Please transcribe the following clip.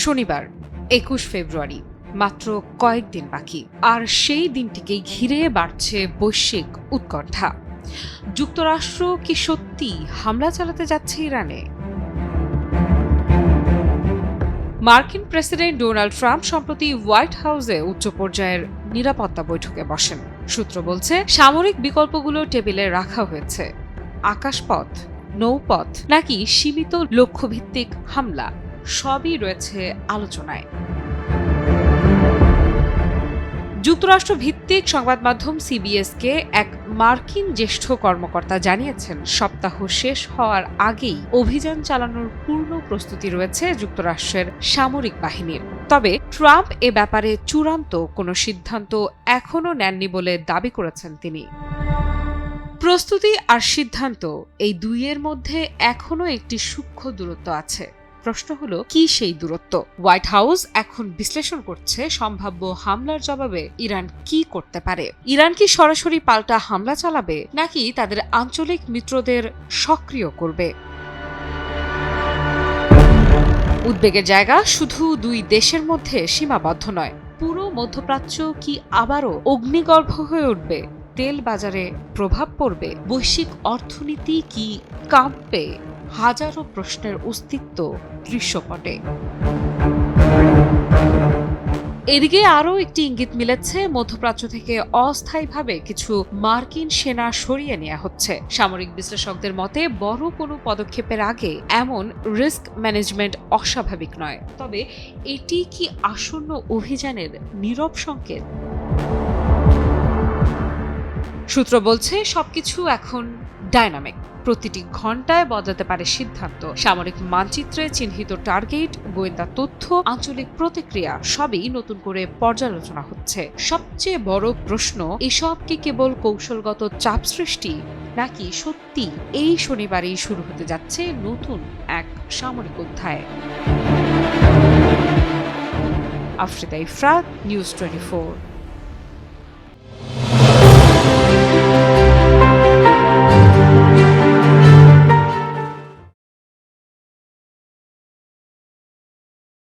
শনিবার ২১ ফেব্রুয়ারি, মাত্র কয়েকদিন বাকি, আর সেই দিনটিকেই ঘিরে বাড়ছে বৈশ্বিক উৎকণ্ঠা। যুক্তরাষ্ট্র কি সত্যি হামলা চালাতে যাচ্ছে ইরানে? মার্কিন প্রেসিডেন্ট ডোনাল্ড ট্রাম্প সম্প্রতি হোয়াইট হাউসে উচ্চ পর্যায়ের নিরাপত্তা বৈঠকে বসেন। সূত্র বলছে, সামরিক বিকল্পগুলো টেবিলে রাখা হয়েছে। আকাশপথ, নৌপথ নাকি সীমিত লক্ষ্যভিত্তিক হামলা, সবই রয়েছে আলোচনায়। যুক্তরাষ্ট্র ভিত্তিক সংবাদ মাধ্যম সিবিএসকে এক মার্কিন জ্যেষ্ঠ কর্মকর্তা জানিয়েছেন, সপ্তাহ শেষ হওয়ার আগেই অভিযান চালানোর পূর্ণ প্রস্তুতি রয়েছে যুক্তরাষ্ট্রের সামরিক বাহিনীর। তবে ট্রাম্প এ ব্যাপারে চূড়ান্ত কোনো সিদ্ধান্ত এখনও নেননি বলে দাবি করেছেন তিনি। প্রস্তুতি আর সিদ্ধান্ত, এই দুইয়ের মধ্যে এখনও একটি সূক্ষ্ম দূরত্ব আছে। প্রশ্ন হলো, কি সেই দূরত্ব? হোয়াইট হাউস এখন বিশ্লেষণ করছে সম্ভাব্য হামলার জবাবে ইরান কি করতে পারে। ইরান কি সরাসরি পাল্টা হামলা চালাবে, নাকি তাদের আঞ্চলিক মিত্রদের সক্রিয় করবে? উদ্বেগের জায়গা শুধু দুই দেশের মধ্যে সীমাবদ্ধ নয়, পুরো মধ্যপ্রাচ্য কি আবারও অগ্নিগর্ভ হয়ে উঠবে? তেল বাজারে প্রভাব পড়বে? বৈশ্বিক অর্থনীতি কি কাঁপবে? হাজারো প্রশ্নের অস্তিত্ব দৃশ্যপটে। এদিকে আরও একটি ইঙ্গিত মিলেছে, মধ্যপ্রাচ্য থেকে অস্থায়ীভাবে কিছু মার্কিন সেনা সরিয়ে নেওয়া হচ্ছে। সামরিক বিশ্লেষকদের মতে, বড় কোনো পদক্ষেপের আগে এমন রিস্ক ম্যানেজমেন্ট অস্বাভাবিক নয়। তবে এটি কি আসন্ন অভিযানের নীরব সংকেত? সূত্র বলছে, সবকিছু এখন ডাইনামিক। প্রতিটি ঘন্টায় বদলাতে পারে সিদ্ধান্ত। সামরিক মানচিত্রে চিহ্নিত টার্গেট, গোয়েন্দা তথ্য, আঞ্চলিক প্রতিক্রিয়া সবই নতুন করে পর্যালোচনা হচ্ছে। সবচেয়ে বড় প্রশ্ন, এসব কি কেবল কৌশলগত চাপ সৃষ্টি, নাকি সত্যি এই শনিবারই শুরু হতে যাচ্ছে নতুন এক সামরিক অধ্যায়? আফরিদা ইফরাত, নিউজ 24।